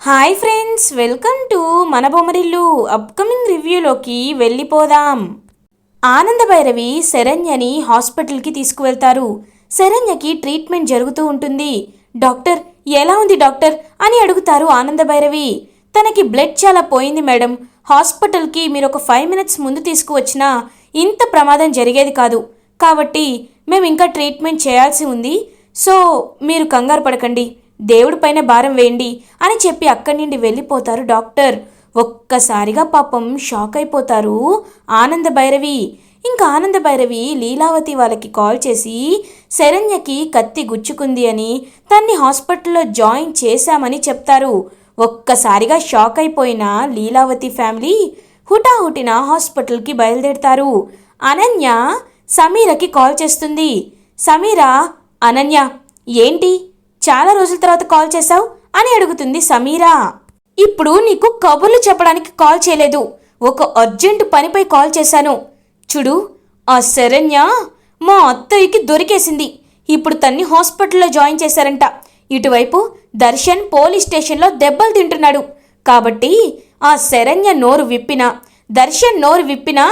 Hi friends, welcome to మన Bommarillu. Upcoming రివ్యూలోకి వెళ్ళిపోదాం. ఆనంద భైరవి శరణ్యని హాస్పిటల్కి తీసుకువెళ్తారు. శరణ్యకి ట్రీట్మెంట్ జరుగుతూ ఉంటుంది. డాక్టర్, ఎలా ఉంది డాక్టర్ అని అడుగుతారు ఆనంద భైరవి. తనకి బ్లడ్ చాలా పోయింది మేడం. హాస్పిటల్కి మీరు ఒక 5 మినిట్స్ ముందు తీసుకువచ్చినా ఇంత ప్రమాదం జరిగేది కాదు. కాబట్టి మేము ఇంకా ట్రీట్మెంట్ చేయాల్సి ఉంది. సో మీరు కంగారు పడకండి, దేవుడి పైన భారం వేయండి అని చెప్పి అక్కడి నుండి వెళ్ళిపోతారు డాక్టర్. ఒక్కసారిగా పాపం షాక్ అయిపోతారు ఆనంద భైరవి. ఇంకా ఆనంద భైరవి లీలావతి వాళ్ళకి కాల్ చేసి శరణ్యకి కత్తి గుచ్చుకుంది అని, తన్ని హాస్పిటల్లో జాయిన్ చేశామని చెప్తారు. ఒక్కసారిగా షాక్ అయిపోయిన లీలావతి ఫ్యామిలీ హుటాహుటిన హాస్పిటల్కి బయలుదేరుతారు. అనన్య సమీరకి కాల్ చేస్తుంది. సమీరా, అనన్య, ఏంటి చాలా రోజుల తర్వాత కాల్ చేశావు అని అడుగుతుంది సమీరా. ఇప్పుడు నీకు కబుర్లు చెప్పడానికి కాల్ చేయలేదు, ఒక అర్జెంటు పనిపై కాల్ చేశాను. చూడు, ఆ శరణ్య మా అత్తయ్యకి దొరికేసింది. ఇప్పుడు తన్ని హాస్పిటల్లో జాయిన్ చేశారంట. ఇటువైపు దర్శన్ పోలీస్ స్టేషన్లో దెబ్బలు తింటున్నాడు. కాబట్టి ఆ శరణ్య నోరు విప్పినా, దర్శన్ నోరు విప్పినా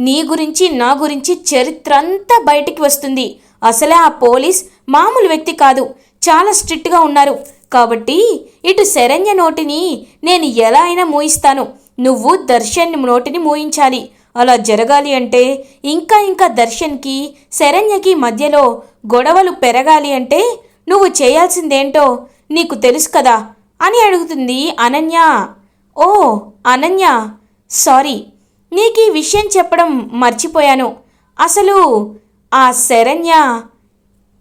నీ గురించి నా గురించి చరిత్ర అంతా బయటికి వస్తుంది. అసలే ఆ పోలీస్ మామూలు వ్యక్తి కాదు, చాలా స్ట్రిక్ట్గా ఉన్నారు. కాబట్టి ఇటు శరణ్య నోటిని నేను ఎలా అయినా మూయిస్తాను, నువ్వు దర్శన్ నోటిని మూయించాలి. అలా జరగాలి అంటే ఇంకా దర్శన్కి శరణ్యకి మధ్యలో గొడవలు పెరగాలి అంటే నువ్వు చేయాల్సిందేంటో నీకు తెలుసు కదా అని అడుగుతుంది అనన్య. ఓ అనన్య, సారీ, నీకు ఈ విషయం చెప్పడం మర్చిపోయాను. అసలు ఆ శరణ్య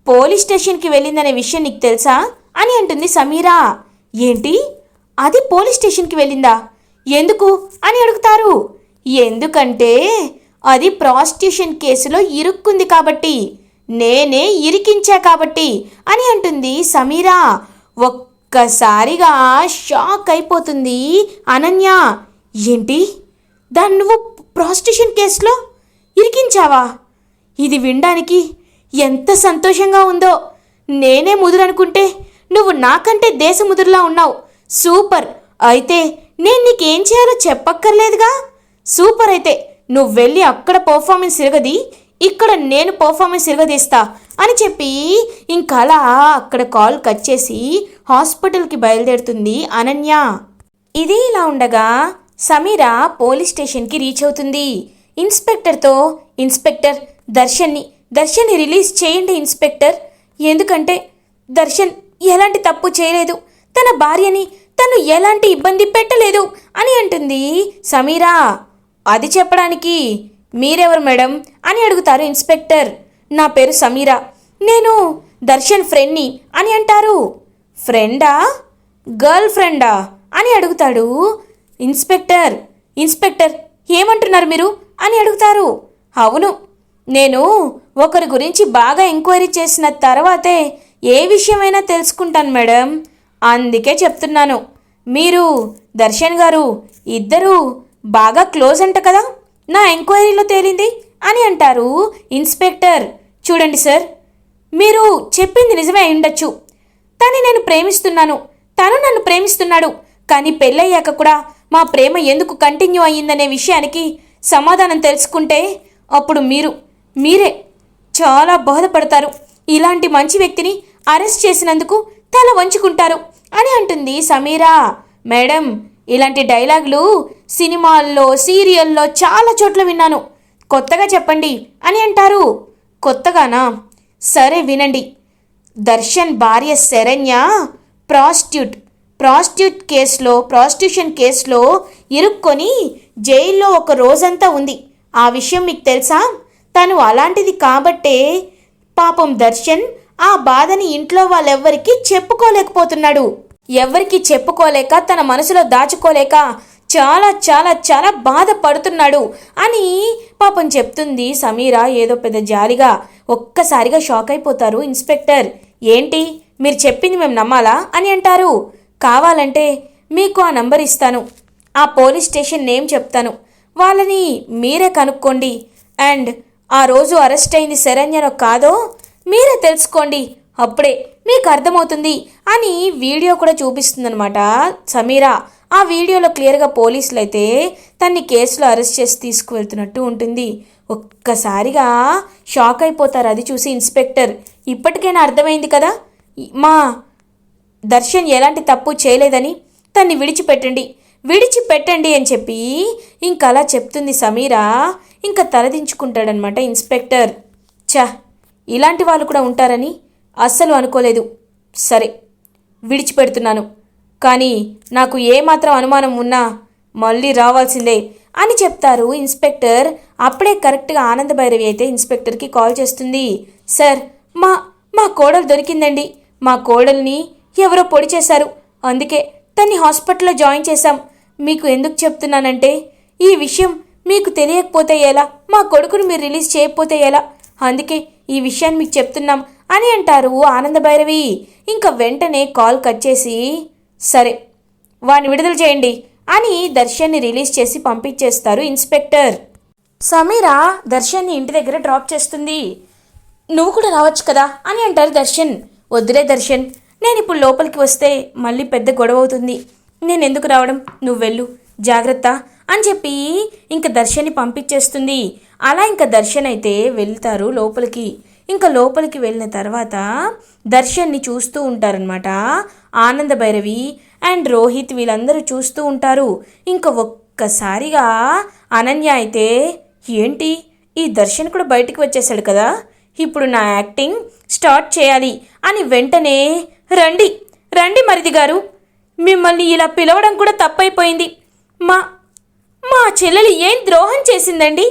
పోలీస్ స్టేషన్కి వెళ్ళిందనే విషయం నీకు తెలుసా అని అంటుంది సమీరా. ఏంటి, అది పోలీస్ స్టేషన్కి వెళ్ళిందా? ఎందుకు అని అడుగుతారు. ఎందుకంటే అది ప్రాస్టిట్యూషన్ కేసులో ఇరుక్కుంది కాబట్టి, నేనే ఇరికించా కాబట్టి అని అంటుంది సమీరా. ఒక్కసారిగా షాక్ అయిపోతుంది అనన్య. ఏంటి, దాన్ని నువ్వు ప్రాస్టిట్యూషన్ కేసులో ఇరికించావా? ఇది వినడానికి ఎంత సంతోషంగా ఉందో. నేనే ముదురనుకుంటే నువ్వు నాకంటే దేశ ముదురులా ఉన్నావు. సూపర్. అయితే నేను నీకేం చేయాలో చెప్పక్కర్లేదుగా. సూపర్. అయితే నువ్వు వెళ్ళి అక్కడ పర్ఫార్మెన్స్ ఇరగది, ఇక్కడ నేను పర్ఫార్మెన్స్ ఇరగదీస్తా అని చెప్పి ఇంకలా అక్కడ కాల్ కట్ చేసి హాస్పిటల్కి బయలుదేరుతుంది అనన్య. ఇది ఇలా ఉండగా సమీరా పోలీస్ స్టేషన్కి రీచ్ అవుతుంది. ఇన్స్పెక్టర్తో, ఇన్స్పెక్టర్, దర్శన్ని రిలీజ్ చేయండి ఇన్స్పెక్టర్. ఎందుకంటే దర్శన్ ఎలాంటి తప్పు చేయలేదు, తన భార్యని తను ఎలాంటి ఇబ్బంది పెట్టలేదు అని అంటుంది సమీరా. అది చెప్పడానికి మీరెవరు మేడం అని అడుగుతారు ఇన్స్పెక్టర్. నా పేరు సమీరా, నేను దర్శన్ ఫ్రెండ్ని అని అంటారు. ఫ్రెండా, గర్ల్ ఫ్రెండా అని అడుగుతాడు ఇన్స్పెక్టర్. ఇన్స్పెక్టర్, ఏమంటున్నారు మీరు అని అడుగుతారు. అవును, నేను ఒకరి గురించి బాగా ఎంక్వైరీ చేసిన తర్వాతే ఏ విషయమైనా తెలుసుకుంటాను మేడం, అందుకే చెప్తున్నాను. మీరు దర్శన్ గారు ఇద్దరూ బాగా క్లోజ్ అంట కదా, నా ఎంక్వైరీలో తేలింది అని అంటారు ఇన్స్పెక్టర్. చూడండి సార్, మీరు చెప్పింది నిజమే అయి ఉండొచ్చు. తను నేను ప్రేమిస్తున్నాను, తను నన్ను ప్రేమిస్తున్నాడు. కానీ పెళ్ళయ్యాక కూడా మా ప్రేమ ఎందుకు కంటిన్యూ అయ్యిందనే విషయానికి సమాధానం తెలుసుకుంటే అప్పుడు మీరే చాలా బాధపడతారు. ఇలాంటి మంచి వ్యక్తిని అరెస్ట్ చేసినందుకు తల వంచుకుంటారు అని అంటుంది సమీరా. మేడం, ఇలాంటి డైలాగులు సినిమాల్లో, సీరియల్లో చాలా చోట్ల విన్నాను, కొత్తగా చెప్పండి అని అంటారు. కొత్తగానా? సరే వినండి. దర్శన్ భార్య శరణ్య ప్రాస్టిట్యూషన్ కేసులో ఇరుక్కొని జైల్లో ఒక రోజంతా ఉంది. ఆ విషయం మీకు తెలుసా? తను అలాంటిది కాబట్టే పాపం దర్శన్ ఆ బాధని ఇంట్లో వాళ్ళెవ్వరికీ చెప్పుకోలేకపోతున్నాడు. ఎవరికి చెప్పుకోలేక, తన మనసులో దాచుకోలేక చాలా చాలా చాలా బాధపడుతున్నాడు అని పాపం చెప్తుంది సమీరా ఏదో పెద్ద జాలిగా. ఒక్కసారిగా షాక్ అయిపోతారు ఇన్స్పెక్టర్. ఏంటి, మీరు చెప్పింది మేము నమ్మాలా అని అంటారు. కావాలంటే మీకు ఆ నంబర్ ఇస్తాను, ఆ పోలీస్ స్టేషన్ నేమ్ చెప్తాను, వాళ్ళని మీరే కనుక్కోండి. అండ్ ఆ రోజు అరెస్ట్ అయింది శరణ్యనో కాదో మీరే తెలుసుకోండి. అప్పుడే మీకు అర్థమవుతుంది అని వీడియో కూడా చూపిస్తుందనమాట సమీరా. ఆ వీడియోలో క్లియర్గా పోలీసులు అయితే తన్ని కేసులో అరెస్ట్ చేసి తీసుకువెళ్తున్నట్టు ఉంటుంది. ఒక్కసారిగా షాక్ అయిపోతారు అది చూసి ఇన్స్పెక్టర్. ఇప్పటికైనా అర్థమైంది కదా మా దర్శన్ ఎలాంటి తప్పు చేయలేదని, తన్ని విడిచిపెట్టండి అని చెప్పి ఇంకలా చెప్తుంది సమీరా. ఇంకా తలదించుకుంటాడనమాట ఇన్స్పెక్టర్. ఇలాంటి వాళ్ళు కూడా ఉంటారని అస్సలు అనుకోలేదు. సరే విడిచిపెడుతున్నాను, కానీ నాకు ఏమాత్రం అనుమానం ఉన్నా మళ్ళీ రావాల్సిందే అని చెప్తారు ఇన్స్పెక్టర్. అప్పుడే కరెక్ట్గా ఆనందభైరవి అయితే ఇన్స్పెక్టర్కి కాల్ చేస్తుంది. సార్, మా మా కోడలు దొరికిందండి. మా కోడల్ని ఎవరో పొడి చేశారు, అందుకే తన్ని హాస్పిటల్లో జాయిన్ చేశాం. మీకు ఎందుకు చెప్తున్నానంటే ఈ విషయం మీకు తెలియకపోతే ఎలా, మా కొడుకును మీరు రిలీజ్ చేయకపోతే ఎలా, అందుకే ఈ విషయాన్ని మీకు చెప్తున్నాం అని అంటారు ఆనందభైరవి. ఇంకా వెంటనే కాల్ కట్ చేసి సరే వాడిని విడుదల చేయండి అని దర్శన్ని రిలీజ్ చేసి పంపించేస్తారు ఇన్స్పెక్టర్. సమీరా దర్శన్ని ఇంటి దగ్గర డ్రాప్ చేస్తుంది. నువ్వు కూడా రావచ్చు కదా అని అంటారు దర్శన్. వద్దులే దర్శన్, నేను ఇప్పుడు లోపలికి వస్తే మళ్ళీ పెద్ద గొడవ అవుతుంది, నేను ఎందుకు రావడం, నువ్వు వెళ్ళు, జాగ్రత్త అని చెప్పి ఇంక దర్శన్ని పంపించేస్తుంది. అలా ఇంకా దర్శన్ అయితే వెళ్తారు లోపలికి. ఇంకా లోపలికి వెళ్ళిన తర్వాత దర్శన్ని చూస్తూ ఉంటారనమాట ఆనందభైరవి అండ్ రోహిత్, వీళ్ళందరూ చూస్తూ ఉంటారు. ఇంకా ఒక్కసారిగా అనన్య అయితే ఏంటి ఈ దర్శన్ కూడా బయటికి వచ్చేసాడు కదా, ఇప్పుడు నా యాక్టింగ్ స్టార్ట్ చేయాలి అని వెంటనే రండి రండి మరిది గారు, మిమ్మల్ని ఇలా పిలవడం కూడా తప్పైపోయింది. మా మా చెల్లెలు ఏం ద్రోహం చేసిందండి,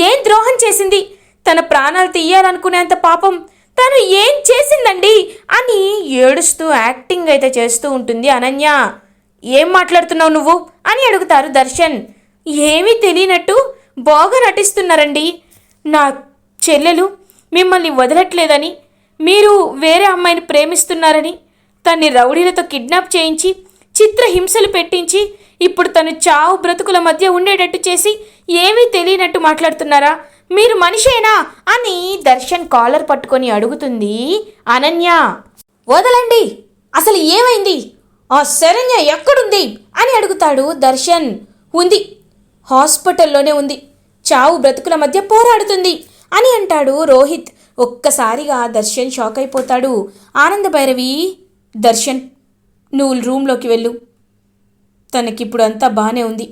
ఏం ద్రోహం చేసింది, తన ప్రాణాలు తీయాలనుకునేంత పాపం తను ఏం చేసిందండి అని ఏడుస్తూ యాక్టింగ్ అయితే చేస్తూ ఉంటుంది అనన్య. ఏం మాట్లాడుతున్నావు నువ్వు అని అడుగుతారు దర్శన్. ఏమీ తెలియనట్టు బాగా నటిస్తున్నారండి. నా చెల్లెలు మిమ్మల్ని వదలట్లేదని, మీరు వేరే అమ్మాయిని ప్రేమిస్తున్నారని, తన్ని రౌడీలతో కిడ్నాప్ చేయించి చిత్రహింసలు పెట్టించి ఇప్పుడు తను చావు బ్రతుకుల మధ్య ఉండేటట్టు చేసి ఏమీ తెలియనట్టు మాట్లాడుతున్నారా, మీరు మనిషేనా అని దర్శన్ కాలర్ పట్టుకొని అడుగుతుంది అనన్య. వదలండి, అసలు ఏమైంది, ఆ శరణ్య ఎక్కడుంది అని అడుగుతాడు దర్శన్. ఉంది, హాస్పిటల్లోనే ఉంది, చావు బ్రతుకుల మధ్య పోరాడుతుంది అని అంటాడు రోహిత్. ఒక్కసారిగా దర్శన్ షాక్ అయిపోతాడు. ఆనందభైరవి, దర్శన్ నువ్వు రూమ్లోకి వెళ్ళు, తనకిప్పుడు అంతా బాగానే ఉంది,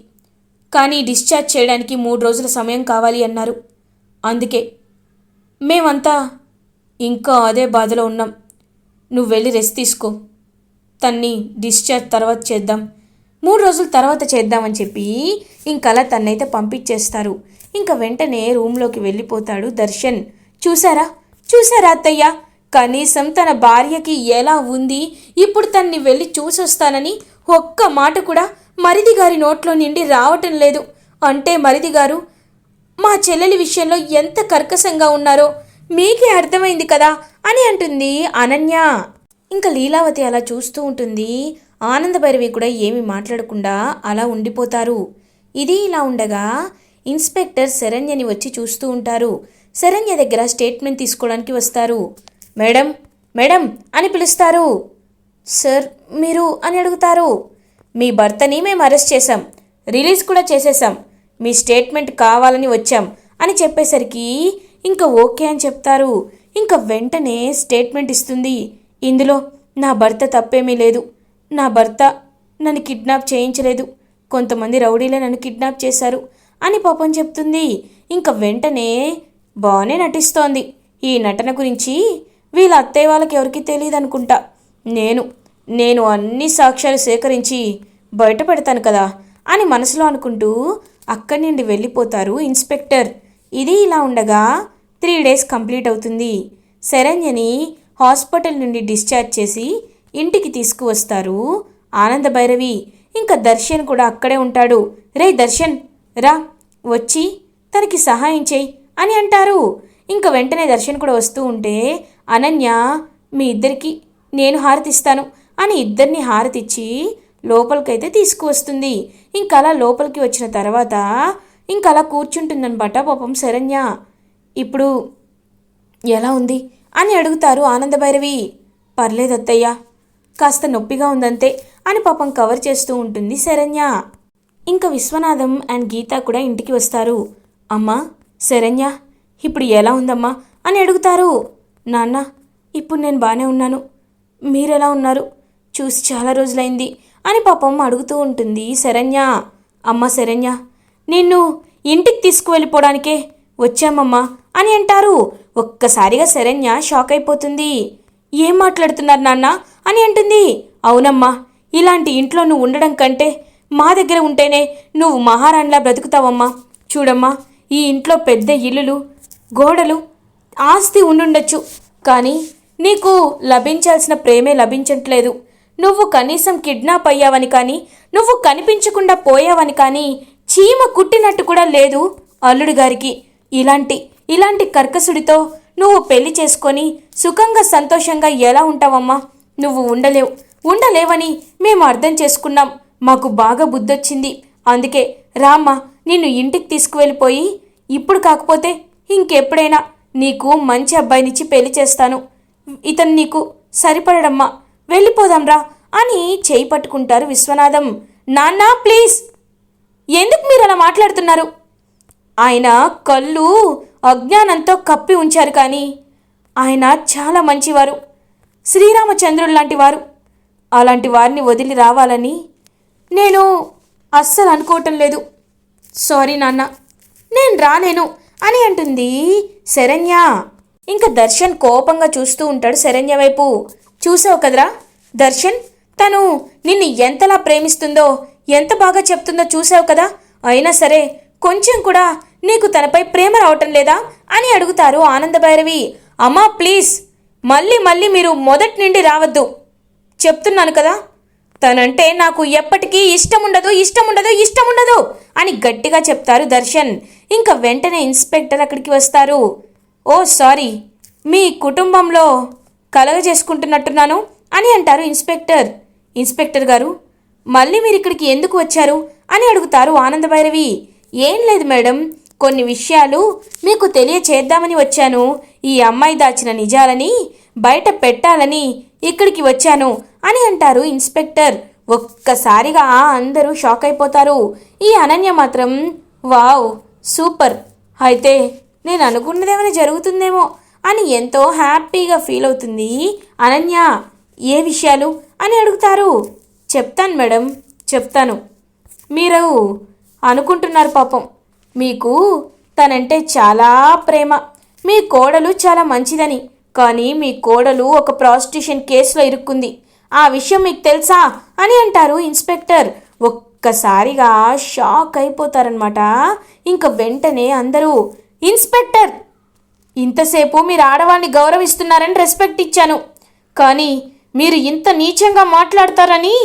కానీ డిశ్చార్జ్ చేయడానికి 3 రోజుల సమయం కావాలి అన్నారు, అందుకే మేమంతా ఇంకా అదే బాధలో ఉన్నాం, నువ్వు వెళ్ళి రెస్ట్ తీసుకో, తన్ని డిశ్చార్జ్ తర్వాత చేద్దాం, 3 రోజుల తర్వాత చేద్దామని చెప్పి ఇంకలా తన్నైతే పంపించేస్తారు. ఇంకా వెంటనే రూమ్లోకి వెళ్ళిపోతాడు దర్శన్. చూసారా అత్తయ్య, కనీసం తన భార్యకి ఎలా ఉంది, ఇప్పుడు తన్ని వెళ్ళి చూసొస్తానని ఒక్క మాట కూడా మరిది గారి నోట్లో నుండి రావటం లేదు. అంటే మరిది గారు మా చెల్లెలి విషయంలో ఎంత కర్కశంగా ఉన్నారో మీకే అర్థమైంది కదా అని అంటుంది అనన్య. ఇంకా లీలావతి అలా చూస్తూ ఉంటుంది. ఆనందభైరవి కూడా ఏమీ మాట్లాడకుండా అలా ఉండిపోతారు. ఇది ఇలా ఉండగా ఇన్స్పెక్టర్ శరణ్యని వచ్చి చూస్తూ ఉంటారు. శరణ్య దగ్గర స్టేట్మెంట్ తీసుకోవడానికి వస్తారు. మేడం మేడం అని పిలుస్తారు. సార్ మీరు అని అడుగుతారు. మీ భర్తని మేము అరెస్ట్ చేశాం, రిలీజ్ కూడా చేసేసాం, మీ స్టేట్మెంట్ కావాలని వచ్చాం అని చెప్పేసరికి ఇంకా ఓకే అని చెప్తారు. ఇంకా వెంటనే స్టేట్మెంట్ ఇస్తుంది. ఇందులో నా భర్త తప్పేమీ లేదు, నా భర్త నన్ను కిడ్నాప్ చేయించలేదు, కొంతమంది రౌడీలే నన్ను కిడ్నాప్ చేశారు అని పాపం చెప్తుంది. ఇంకా వెంటనే బాగానే నటిస్తోంది, ఈ నటన గురించి వీళ్ళ అత్తయ్య వాళ్ళకి ఎవరికి తెలియదు అనుకుంటా, నేను అన్ని సాక్ష్యాలు సేకరించి బయటపెడతాను కదా అని మనసులో అనుకుంటూ అక్కడి నుండి వెళ్ళిపోతారు ఇన్స్పెక్టర్. ఇది ఇలా ఉండగా 3 డేస్ కంప్లీట్ అవుతుంది. శరణ్యని హాస్పిటల్ నుండి డిశ్చార్జ్ చేసి ఇంటికి తీసుకువస్తారు ఆనందభైరవి. ఇంకా దర్శన్ కూడా అక్కడే ఉంటాడు. రే దర్శన్ రా, వచ్చి తనకి సహాయం చేయి అని అంటారు. ఇంకా వెంటనే దర్శన్ కూడా వస్తూ ఉంటే అనన్య, మీ ఇద్దరికి నేను హారతిస్తాను అని ఇద్దరిని హారతిచ్చి లోపలికైతే తీసుకువస్తుంది. ఇంకా అలా లోపలికి వచ్చిన తర్వాత ఇంకా అలా కూర్చుంటుందనమాట పాపం శరణ్య. ఇప్పుడు ఎలా ఉంది అని అడుగుతారు ఆనందభైరవి. పర్లేదత్తయ్యా, కాస్త నొప్పిగా ఉందంతే అని పాపం కవర్ చేస్తూ ఉంటుంది శరణ్య. ఇంకా విశ్వనాథం అండ్ గీత కూడా ఇంటికి వస్తారు. అమ్మా శరణ్య ఇప్పుడు ఎలా ఉందమ్మా అని అడుగుతారు. నాన్న ఇప్పుడు నేను బాగానే ఉన్నాను, మీరెలా ఉన్నారు, చూసి చాలా రోజులైంది అని పాపం అడుగుతూ ఉంటుంది శరణ్య. అమ్మ శరణ్య నిన్ను ఇంటికి తీసుకువెళ్ళిపోవడానికే వచ్చామమ్మా అని అంటారు. ఒక్కసారిగా శరణ్య షాక్ అయిపోతుంది. ఏం మాట్లాడుతున్నారు నాన్న అని అంటుంది. అవునమ్మా, ఇలాంటి ఇంట్లో నువ్వు ఉండడం కంటే మా దగ్గర ఉంటేనే నువ్వు మహారాణిలా బ్రతుకుతావమ్మా. చూడమ్మా, ఈ ఇంట్లో పెద్ద ఇల్లులు, గోడలు, ఆస్తి ఉండుండొచ్చు, కానీ నీకు లభించాల్సిన ప్రేమే లభించట్లేదు. నువ్వు కనీసం కిడ్నాప్ అయ్యావని కానీ, నువ్వు కనిపించకుండా పోయావని కానీ చీమ కుట్టినట్టు కూడా లేదు అల్లుడు గారికి. ఇలాంటి కర్కసుడితో నువ్వు పెళ్లి చేసుకొని సుఖంగా సంతోషంగా ఎలా ఉంటావమ్మా? నువ్వు ఉండలేవని మేము అర్థం చేసుకున్నాం. మాకు బాగా బుద్ధొచ్చింది. అందుకే రామ్మా, నిన్ను ఇంటికి తీసుకువెళ్ళిపోయి ఇప్పుడు కాకపోతే ఇంకెప్పుడైనా నీకు మంచి అబ్బాయినిచ్చి పెళ్లి చేస్తాను. ఇతను నీకు సరిపడమ్మా, వెళ్ళిపోదాంరా అని చేయి పట్టుకుంటారు విశ్వనాథం. నాన్న ప్లీజ్, ఎందుకు మీరు అలా మాట్లాడుతున్నారు? ఆయన కళ్ళు అజ్ఞానంతో కప్పి ఉంచారు, కానీ ఆయన చాలా మంచివారు, శ్రీరామచంద్రుడు లాంటి వారు. అలాంటి వారిని వదిలి రావాలని నేను అస్సలు అనుకోవటం లేదు. సారీ నాన్న, నేను రానేను అని అంటుంది శరణ్య. ఇంకా దర్శన్ కోపంగా చూస్తూ ఉంటాడు శరణ్య వైపు. చూసావు కదరా దర్శన్, తను నిన్ను ఎంతలా ప్రేమిస్తుందో, ఎంత బాగా చెప్తుందో చూసావు కదా. అయినా సరే కొంచెం కూడా నీకు తనపై ప్రేమ రావటం లేదా అని అడుగుతారు ఆనందభైరవి. అమ్మా ప్లీజ్, మళ్ళీ మీరు మొదటి నుండి రావద్దు, చెప్తున్నాను కదా. తనంటే నాకు ఎప్పటికీ ఇష్టం ఉండదు అని గట్టిగా చెప్తారు దర్శన్. ఇంకా వెంటనే ఇన్స్పెక్టర్ అక్కడికి వస్తారు. ఓ సారీ, మీ కుటుంబంలో కలగజేసుకుంటున్నట్టున్నాను అని అంటారు ఇన్స్పెక్టర్. ఇన్స్పెక్టర్ గారు, మళ్ళీ మీరు ఇక్కడికి ఎందుకు వచ్చారు అని అడుగుతారు ఆనందభైరవి. ఏం లేదు మేడం, కొన్ని విషయాలు మీకు తెలియచేద్దామని వచ్చాను. ఈ అమ్మాయి దాచిన నిజాలని బయట పెట్టాలని ఇక్కడికి వచ్చాను అని అంటారు ఇన్స్పెక్టర్. ఒక్కసారిగా అందరూ షాక్ అయిపోతారు. ఈ అనన్య మాత్రం వావ్ సూపర్, అయితే నేను అనుకున్నదేమైనా జరుగుతుందేమో అని ఎంతో హ్యాపీగా ఫీల్ అవుతుంది అనన్య. ఏ విషయాలు అని అడుగుతారు. చెప్తాను మేడం, చెప్తాను. మీరు అనుకుంటున్నారు పాపం, మీకు తనంటే చాలా ప్రేమ, మీ కోడలు చాలా మంచిదని. కానీ మీ కోడలు ఒక ప్రాస్టిట్యూషన్ కేసులో ఇరుక్కుంది. ఆ విషయం మీకు తెలుసా అని అంటారు ఇన్స్పెక్టర్. ఒక్కసారిగా షాక్ అయిపోతారనమాట. ఇంకా వెంటనే అందరూ, ఇన్స్పెక్టర్, ఇంతసేపు మీరు ఆడవాళ్ళని గౌరవిస్తున్నారని రెస్పెక్ట్ ఇచ్చాను, కానీ మీరు ఇంత నీచంగా మాట్లాడతారని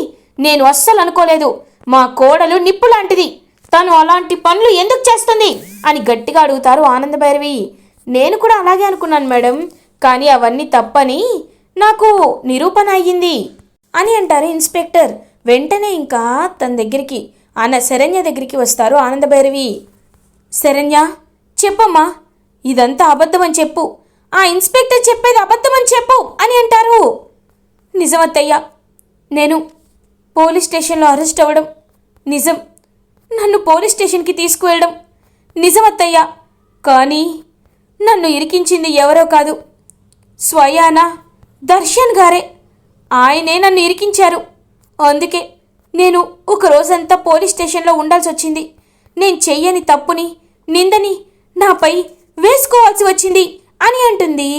నేను అస్సలు అనుకోలేదు. మా కోడలు నిప్పు లాంటిది, తను అలాంటి పనులు ఎందుకు చేస్తుంది అని గట్టిగా అడుగుతారు ఆనందభైరవి. నేను కూడా అలాగే అనుకున్నాను మేడం, కానీ అవన్నీ తప్పని నాకు నిరూపణ అయ్యింది అని అంటారు ఇన్స్పెక్టర్. వెంటనే ఇంకా తన దగ్గరికి శరణ్య దగ్గరికి వస్తారు ఆనందభైరవి. శరణ్య చెప్పమ్మా, ఇదంతా అబద్ధమని చెప్పు, ఆ ఇన్స్పెక్టర్ చెప్పేది అబద్ధమని చెప్పు అని అంటారు. నిజమత్తయ్యా, నేను పోలీస్ స్టేషన్లో అరెస్ట్ అవ్వడం నిజం, నన్ను పోలీస్ స్టేషన్కి తీసుకువెళ్ళడం నిజమత్తయ్యా. కానీ నన్ను ఇరికించింది ఎవరో కాదు, స్వయాన దర్శన్ గారే. ఆయనే నన్ను ఇరికించారు. అందుకే నేను ఒక రోజంతా పోలీస్ స్టేషన్లో ఉండాల్సి వచ్చింది. నేను చెయ్యని తప్పుని, నిందని నాపై వేసుకోవాల్సి వచ్చింది అని అంటుంది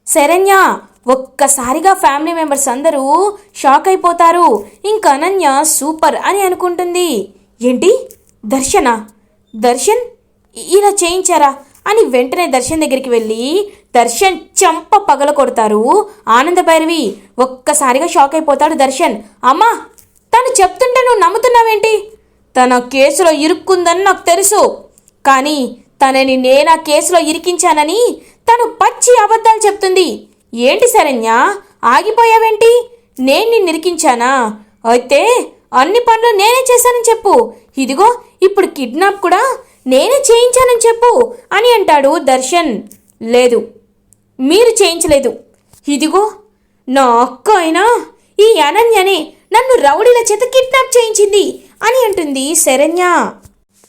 శరణ్య. ఒక్కసారిగా ఫ్యామిలీ మెంబర్స్ అందరూ షాక్ అయిపోతారు. ఇంకా అనన్య సూపర్ అని అనుకుంటుంది. ఏంటి దర్శన్ ఇలా చేయించారా అని వెంటనే దర్శన్ దగ్గరికి వెళ్ళి దర్శన్ చంప పగల కొడతారు ఆనందభైరవి. ఒక్కసారిగా షాక్ అయిపోతాడు దర్శన్. అమ్మా, తను చెప్తుంటే నువ్వు నమ్ముతున్నావేంటి? తన కేసులో ఇరుక్కుందని నాకు తెలుసు, కానీ తనని నేను ఆ కేసులో ఇరికించానని తను పచ్చి అబద్ధాలు చెప్తుంది. ఏంటి శరణ్య, ఆగిపోయావేంటి? నేను నిన్ను ఇరికించానా? అయితే అన్ని పనులు నేనే చేశానని చెప్పు. ఇదిగో ఇప్పుడు కిడ్నాప్ కూడా నేనే చేయించానని చెప్పు అని అంటాడు దర్శన్. లేదు, మీరు చేయించలేదు. ఇదిగో నా అక్క అయినా ఈ అనన్యనే నన్ను రౌడీల చేత కిడ్నాప్ చేయించింది అని అంటుంది శరణ్య.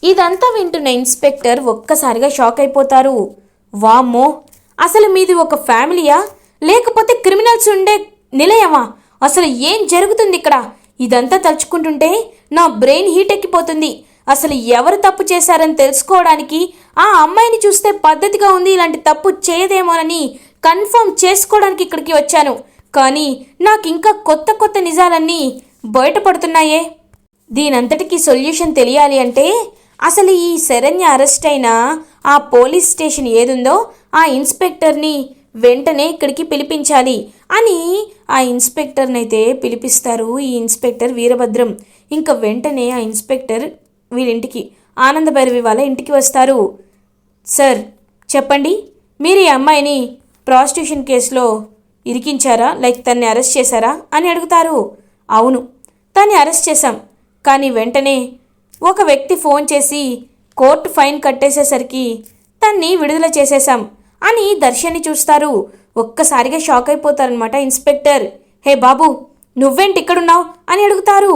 ఇదంతా వింటున్న ఇన్స్పెక్టర్ ఒక్కసారిగా షాక్ అయిపోతారు. వామ్మో, అసలు మీది ఒక ఫ్యామిలీయా లేకపోతే క్రిమినల్స్ ఉండే నిలయమా? అసలు ఏం జరుగుతుంది ఇక్కడ? ఇదంతా తలుచుకుంటుంటే నా బ్రెయిన్ హీట్ ఎక్కిపోతుంది. అసలు ఎవరు తప్పు చేశారని తెలుసుకోవడానికి ఆ అమ్మాయిని చూస్తే పద్ధతిగా ఉంది, ఇలాంటి తప్పు చేయదేమోనని కన్ఫర్మ్ చేసుకోవడానికి ఇక్కడికి వచ్చాను. కానీ నాకు ఇంకా కొత్త కొత్త నిజాలన్నీ బయటపడుతున్నాయే. దీనంతటికీ సొల్యూషన్ తెలియాలి అంటే అసలు ఈ శరణ్య అరెస్ట్ అయిన ఆ పోలీస్ స్టేషన్ ఏదుందో ఆ ఇన్స్పెక్టర్ని వెంటనే ఇక్కడికి పిలిపించాలి అని ఆ ఇన్స్పెక్టర్ని అయితే పిలిపిస్తారు. ఈ ఇన్స్పెక్టర్ వీరభద్రం. ఇంకా వెంటనే ఆ ఇన్స్పెక్టర్ వీళ్ళింటికి, ఆనందభైరవి వాళ్ళ ఇంటికి వస్తారు. సార్ చెప్పండి, మీరు ఈ అమ్మాయిని ప్రాస్టిట్యూషన్ కేసులో ఇరికించారా, లైక్ తన్ని అరెస్ట్ చేశారా అని అడుగుతారు. అవును, తన్ని అరెస్ట్ చేశాం. కానీ వెంటనే ఒక వ్యక్తి ఫోన్ చేసి కోర్టు ఫైన్ కట్టేసేసరికి తన్ని విడుదల చేసేశాం అని దర్శన్ని చూస్తారు. ఒక్కసారిగా షాక్ అయిపోతారనమాట ఇన్స్పెక్టర్. హే బాబు, నువ్వేంటి ఇక్కడున్నావు అని అడుగుతారు.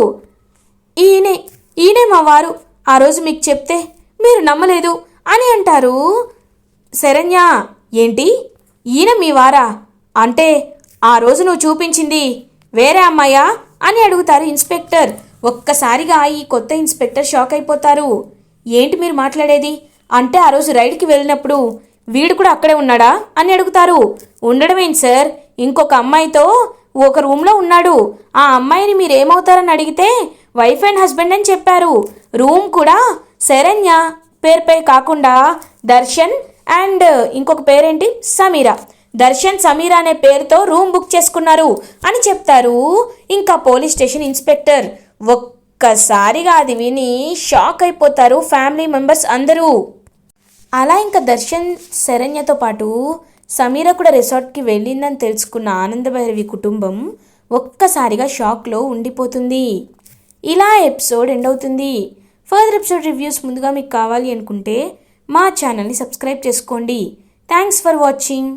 ఈయనే మా వారు, ఆ రోజు మీకు చెప్తే మీరు నమ్మలేదు అని అంటారు. శరణ్య, ఏంటి ఈయన మీ వారా? అంటే ఆ రోజు నువ్వు చూపించింది వేరే అమ్మాయా అని అడుగుతారు ఇన్స్పెక్టర్. ఒక్కసారిగా ఈ కొత్త ఇన్స్పెక్టర్ షాక్ అయిపోతారు. ఏంటి మీరు మాట్లాడేది? అంటే ఆ రోజు రైడ్కి వెళ్ళినప్పుడు వీడు కూడా అక్కడే ఉన్నాడా అని అడుగుతారు. ఉండడమేంటి సార్, ఇంకొక అమ్మాయితో ఒక రూమ్లో ఉన్నాడు. ఆ అమ్మాయిని మీరేమవుతారని అడిగితే వైఫ్ అండ్ హస్బెండ్ అని చెప్పారు. రూమ్ కూడా శరణ్య పేరుపై కాకుండా దర్శన్ అండ్ ఇంకొక పేరేంటి సమీరా, దర్శన్ సమీరా అనే పేరుతో రూమ్ బుక్ చేసుకున్నారు అని చెప్తారు. ఇంకా పోలీస్ స్టేషన్ ఇన్స్పెక్టర్ ఒక్కసారిగా అది విని షాక్ అయిపోతారు ఫ్యామిలీ మెంబర్స్ అందరూ. అలా ఇంకా దర్శన్ శరణ్యతో పాటు సమీర కూడా రిసార్ట్కి వెళ్ళిందని తెలుసుకున్న ఆనందభైరవి కుటుంబం ఒక్కసారిగా షాక్లో ఉండిపోతుంది. ఇలా ఎపిసోడ్ ఎండ్ అవుతుంది. ఫర్దర్ ఎపిసోడ్ రివ్యూస్ ముందుగా మీకు కావాలి అనుకుంటే మా ఛానల్ని సబ్స్క్రైబ్ చేసుకోండి. Thanks for watching.